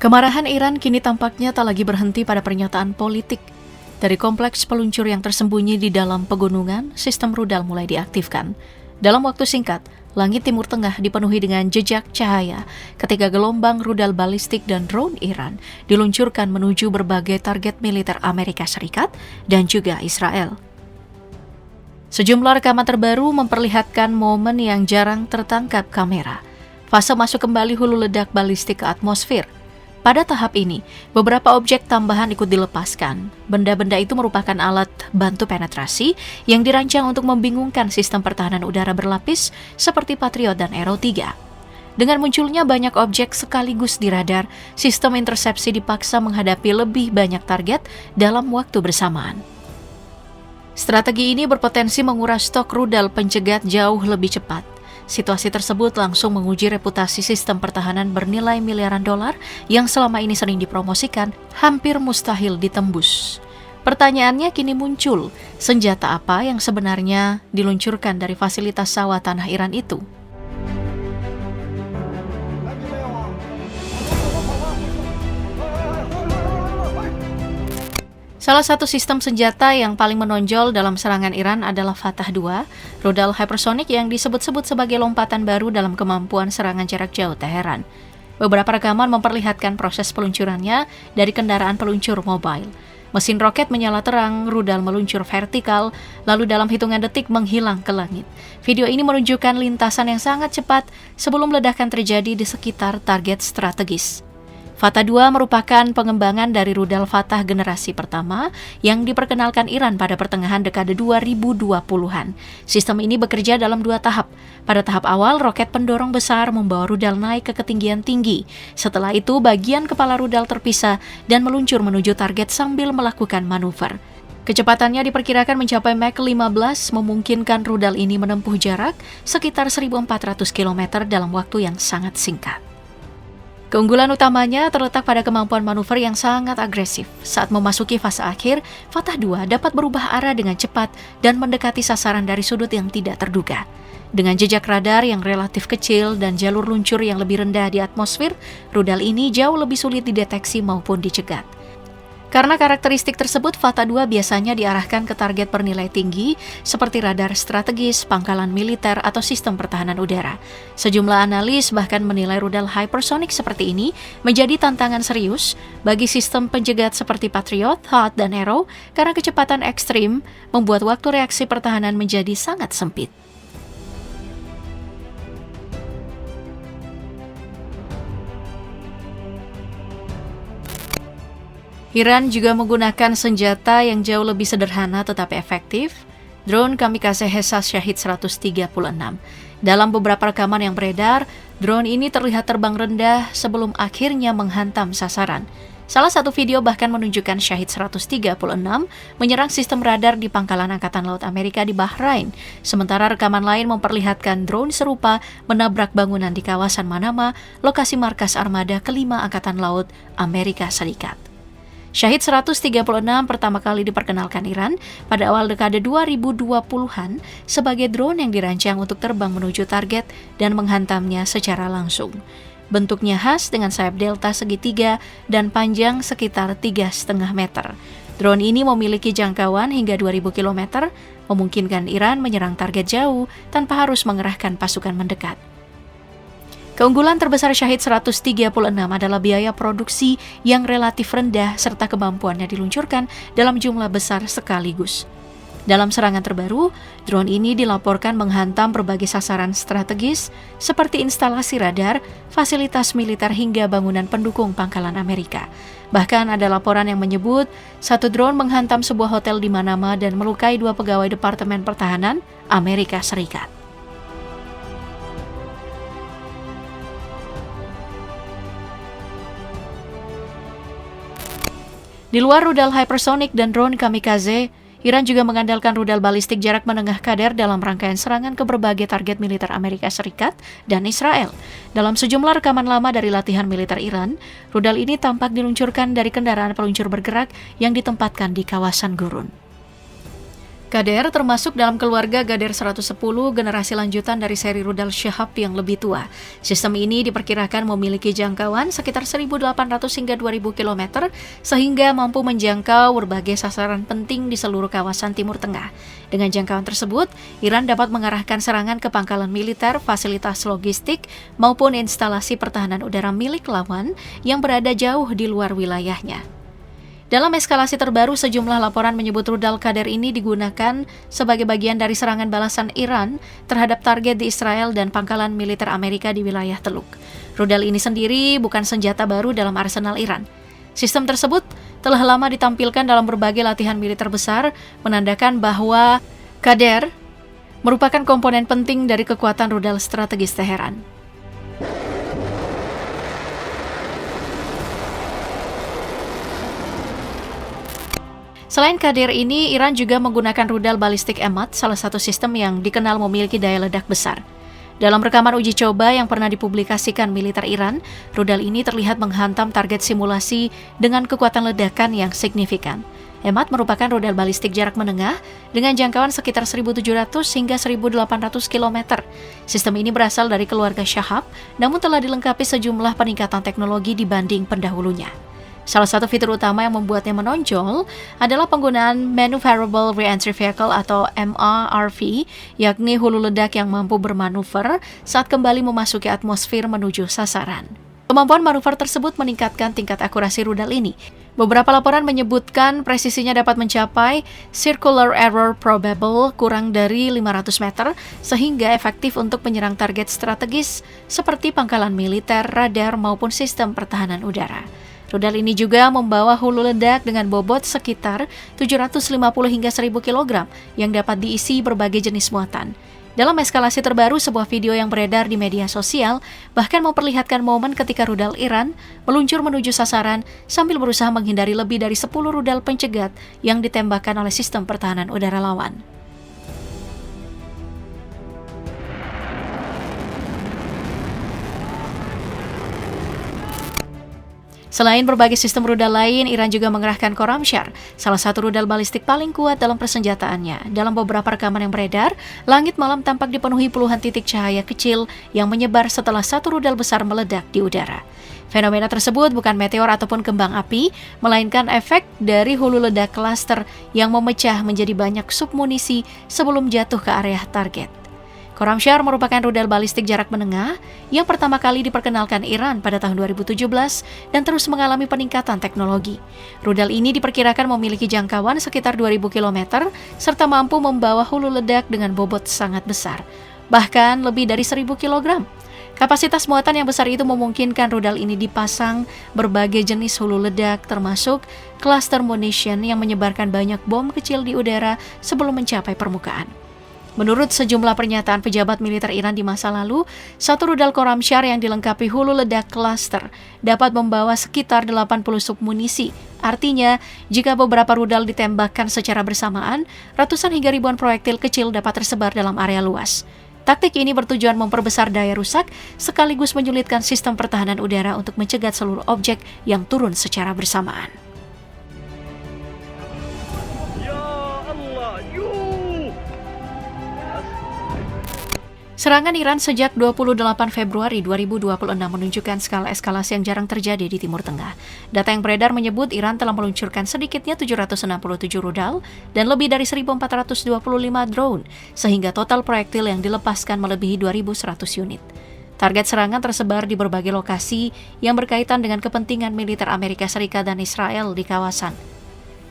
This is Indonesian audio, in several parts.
Kemarahan Iran kini tampaknya tak lagi berhenti pada pernyataan politik. Dari kompleks peluncur yang tersembunyi di dalam pegunungan, sistem rudal mulai diaktifkan. Dalam waktu singkat, langit Timur Tengah dipenuhi dengan jejak cahaya ketika gelombang rudal balistik dan drone Iran diluncurkan menuju berbagai target militer Amerika Serikat dan juga Israel. Sejumlah rekaman terbaru memperlihatkan momen yang jarang tertangkap kamera. Fase masuk kembali hulu ledak balistik ke atmosfer. Pada tahap ini, beberapa objek tambahan ikut dilepaskan. Benda-benda itu merupakan alat bantu penetrasi yang dirancang untuk membingungkan sistem pertahanan udara berlapis seperti Patriot dan Arrow 3. Dengan munculnya banyak objek sekaligus di radar, sistem intersepsi dipaksa menghadapi lebih banyak target dalam waktu bersamaan. Strategi ini berpotensi menguras stok rudal pencegat jauh lebih cepat. Situasi tersebut langsung menguji reputasi sistem pertahanan bernilai miliaran dolar yang selama ini sering dipromosikan, hampir mustahil ditembus. Pertanyaannya kini muncul, senjata apa yang sebenarnya diluncurkan dari fasilitas sawah tanah Iran itu? Salah satu sistem senjata yang paling menonjol dalam serangan Iran adalah Fatah 2, rudal hypersonic yang disebut-sebut sebagai lompatan baru dalam kemampuan serangan jarak jauh Teheran. Beberapa rekaman memperlihatkan proses peluncurannya dari kendaraan peluncur mobile. Mesin roket menyala terang, rudal meluncur vertikal, lalu dalam hitungan detik menghilang ke langit. Video ini menunjukkan lintasan yang sangat cepat sebelum ledakan terjadi di sekitar target strategis. Fatah 2 merupakan pengembangan dari rudal Fatah generasi pertama yang diperkenalkan Iran pada pertengahan dekade 2020-an. Sistem ini bekerja dalam 2 tahap. Pada tahap awal, roket pendorong besar membawa rudal naik ke ketinggian tinggi. Setelah itu, bagian kepala rudal terpisah dan meluncur menuju target sambil melakukan manuver. Kecepatannya diperkirakan mencapai Mach 15, memungkinkan rudal ini menempuh jarak sekitar 1.400 km dalam waktu yang sangat singkat. Keunggulan utamanya terletak pada kemampuan manuver yang sangat agresif. Saat memasuki fase akhir, Fatah 2 dapat berubah arah dengan cepat dan mendekati sasaran dari sudut yang tidak terduga. Dengan jejak radar yang relatif kecil dan jalur luncur yang lebih rendah di atmosfer, rudal ini jauh lebih sulit dideteksi maupun dicegat. Karena karakteristik tersebut, Fatah 2 biasanya diarahkan ke target bernilai tinggi seperti radar strategis, pangkalan militer, atau sistem pertahanan udara. Sejumlah analis bahkan menilai rudal hypersonic seperti ini menjadi tantangan serius bagi sistem penjegat seperti Patriot, THAAD, dan Arrow karena kecepatan ekstrim membuat waktu reaksi pertahanan menjadi sangat sempit. Iran juga menggunakan senjata yang jauh lebih sederhana tetapi efektif, drone kamikaze HESAS Shahid 136. Dalam beberapa rekaman yang beredar, drone ini terlihat terbang rendah sebelum akhirnya menghantam sasaran. Salah satu video bahkan menunjukkan Shahid 136 menyerang sistem radar di pangkalan Angkatan Laut Amerika di Bahrain, sementara rekaman lain memperlihatkan drone serupa menabrak bangunan di kawasan Manama, lokasi markas armada kelima Angkatan Laut Amerika Serikat. Shahid 136 pertama kali diperkenalkan Iran pada awal dekade 2020-an sebagai drone yang dirancang untuk terbang menuju target dan menghantamnya secara langsung. Bentuknya khas dengan sayap delta segitiga dan panjang sekitar 3,5 meter. Drone ini memiliki jangkauan hingga 2.000 km, memungkinkan Iran menyerang target jauh tanpa harus mengerahkan pasukan mendekat. Keunggulan terbesar Shahid 136 adalah biaya produksi yang relatif rendah serta kemampuannya diluncurkan dalam jumlah besar sekaligus. Dalam serangan terbaru, drone ini dilaporkan menghantam berbagai sasaran strategis seperti instalasi radar, fasilitas militer hingga bangunan pendukung pangkalan Amerika. Bahkan ada laporan yang menyebut satu drone menghantam sebuah hotel di Manama dan melukai 2 pegawai Departemen Pertahanan Amerika Serikat. Di luar rudal hypersonic dan drone kamikaze, Iran juga mengandalkan rudal balistik jarak menengah kadar dalam rangkaian serangan ke berbagai target militer Amerika Serikat dan Israel. Dalam sejumlah rekaman lama dari latihan militer Iran, rudal ini tampak diluncurkan dari kendaraan peluncur bergerak yang ditempatkan di kawasan gurun. Qader termasuk dalam keluarga Qader 110, generasi lanjutan dari seri rudal Shahab yang lebih tua. Sistem ini diperkirakan memiliki jangkauan sekitar 1.800 hingga 2.000 km, sehingga mampu menjangkau berbagai sasaran penting di seluruh kawasan Timur Tengah. Dengan jangkauan tersebut, Iran dapat mengarahkan serangan ke pangkalan militer, fasilitas logistik, maupun instalasi pertahanan udara milik lawan yang berada jauh di luar wilayahnya. Dalam eskalasi terbaru, sejumlah laporan menyebut rudal Qader ini digunakan sebagai bagian dari serangan balasan Iran terhadap target di Israel dan pangkalan militer Amerika di wilayah Teluk. Rudal ini sendiri bukan senjata baru dalam arsenal Iran. Sistem tersebut telah lama ditampilkan dalam berbagai latihan militer besar, menandakan bahwa Qader merupakan komponen penting dari kekuatan rudal strategis Teheran. Selain Qader ini, Iran juga menggunakan rudal balistik Emad, salah satu sistem yang dikenal memiliki daya ledak besar. Dalam rekaman uji coba yang pernah dipublikasikan militer Iran, rudal ini terlihat menghantam target simulasi dengan kekuatan ledakan yang signifikan. Emad merupakan rudal balistik jarak menengah dengan jangkauan sekitar 1.700 hingga 1.800 km. Sistem ini berasal dari keluarga Shahab, namun telah dilengkapi sejumlah peningkatan teknologi dibanding pendahulunya. Salah satu fitur utama yang membuatnya menonjol adalah penggunaan Maneuverable Re-entry Vehicle atau MRV, yakni hulu ledak yang mampu bermanuver saat kembali memasuki atmosfer menuju sasaran. Kemampuan manuver tersebut meningkatkan tingkat akurasi rudal ini. Beberapa laporan menyebutkan presisinya dapat mencapai circular error probable kurang dari 500 meter, sehingga efektif untuk menyerang target strategis seperti pangkalan militer, radar, maupun sistem pertahanan udara. Rudal ini juga membawa hulu ledak dengan bobot sekitar 750 hingga 1.000 kg yang dapat diisi berbagai jenis muatan. Dalam eskalasi terbaru, sebuah video yang beredar di media sosial bahkan memperlihatkan momen ketika rudal Iran meluncur menuju sasaran sambil berusaha menghindari lebih dari 10 rudal pencegat yang ditembakkan oleh sistem pertahanan udara lawan. Selain berbagai sistem rudal lain, Iran juga mengerahkan Khorramshahr, salah satu rudal balistik paling kuat dalam persenjataannya. Dalam beberapa rekaman yang beredar, langit malam tampak dipenuhi puluhan titik cahaya kecil yang menyebar setelah satu rudal besar meledak di udara. Fenomena tersebut bukan meteor ataupun kembang api, melainkan efek dari hulu ledak klaster yang memecah menjadi banyak submunisi sebelum jatuh ke area target. Khorramshahr merupakan rudal balistik jarak menengah yang pertama kali diperkenalkan Iran pada tahun 2017 dan terus mengalami peningkatan teknologi. Rudal ini diperkirakan memiliki jangkauan sekitar 2.000 km serta mampu membawa hulu ledak dengan bobot sangat besar, bahkan lebih dari 1.000 kg. Kapasitas muatan yang besar itu memungkinkan rudal ini dipasang berbagai jenis hulu ledak termasuk cluster munition yang menyebarkan banyak bom kecil di udara sebelum mencapai permukaan. Menurut sejumlah pernyataan pejabat militer Iran di masa lalu, satu rudal Khorramshahr yang dilengkapi hulu ledak cluster dapat membawa sekitar 80 submunisi. Artinya, jika beberapa rudal ditembakkan secara bersamaan, ratusan hingga ribuan proyektil kecil dapat tersebar dalam area luas. Taktik ini bertujuan memperbesar daya rusak sekaligus menyulitkan sistem pertahanan udara untuk mencegat seluruh objek yang turun secara bersamaan. Serangan Iran sejak 28 Februari 2026 menunjukkan skala eskalasi yang jarang terjadi di Timur Tengah. Data yang beredar menyebut Iran telah meluncurkan sedikitnya 767 rudal dan lebih dari 1.425 drone, sehingga total proyektil yang dilepaskan melebihi 2.100 unit. Target serangan tersebar di berbagai lokasi yang berkaitan dengan kepentingan militer Amerika Serikat dan Israel di kawasan.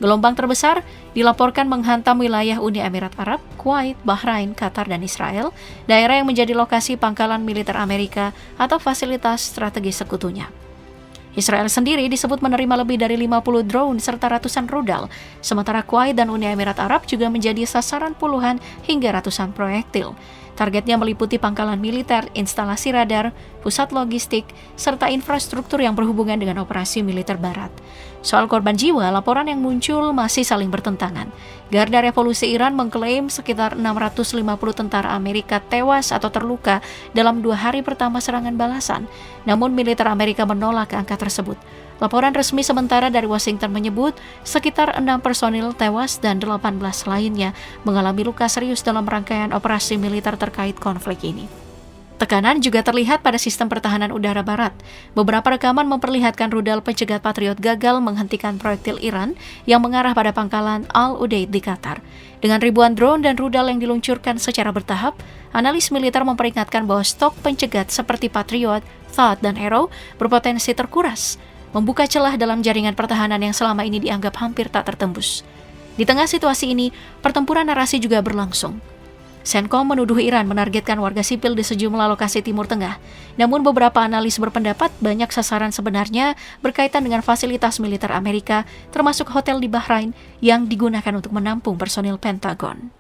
Gelombang terbesar dilaporkan menghantam wilayah Uni Emirat Arab, Kuwait, Bahrain, Qatar, dan Israel, daerah yang menjadi lokasi pangkalan militer Amerika atau fasilitas strategis sekutunya. Israel sendiri disebut menerima lebih dari 50 drone serta ratusan rudal, sementara Kuwait dan Uni Emirat Arab juga menjadi sasaran puluhan hingga ratusan proyektil. Targetnya meliputi pangkalan militer, instalasi radar, pusat logistik, serta infrastruktur yang berhubungan dengan operasi militer barat. Soal korban jiwa, laporan yang muncul masih saling bertentangan. Garda Revolusi Iran mengklaim sekitar 650 tentara Amerika tewas atau terluka dalam 2 hari pertama serangan balasan. Namun militer Amerika menolak angka tersebut. Laporan resmi sementara dari Washington menyebut sekitar 6 personil tewas dan 18 lainnya mengalami luka serius dalam rangkaian operasi militer terkait konflik ini. Tekanan juga terlihat pada sistem pertahanan udara barat. Beberapa rekaman memperlihatkan rudal pencegat Patriot gagal menghentikan proyektil Iran yang mengarah pada pangkalan Al-Udeid di Qatar. Dengan ribuan drone dan rudal yang diluncurkan secara bertahap, analis militer memperingatkan bahwa stok pencegat seperti Patriot, THAAD, dan Arrow berpotensi terkuras, membuka celah dalam jaringan pertahanan yang selama ini dianggap hampir tak tertembus. Di tengah situasi ini, pertempuran narasi juga berlangsung. CENTCOM menuduh Iran menargetkan warga sipil di sejumlah lokasi Timur Tengah. Namun beberapa analis berpendapat banyak sasaran sebenarnya berkaitan dengan fasilitas militer Amerika, termasuk hotel di Bahrain yang digunakan untuk menampung personil Pentagon.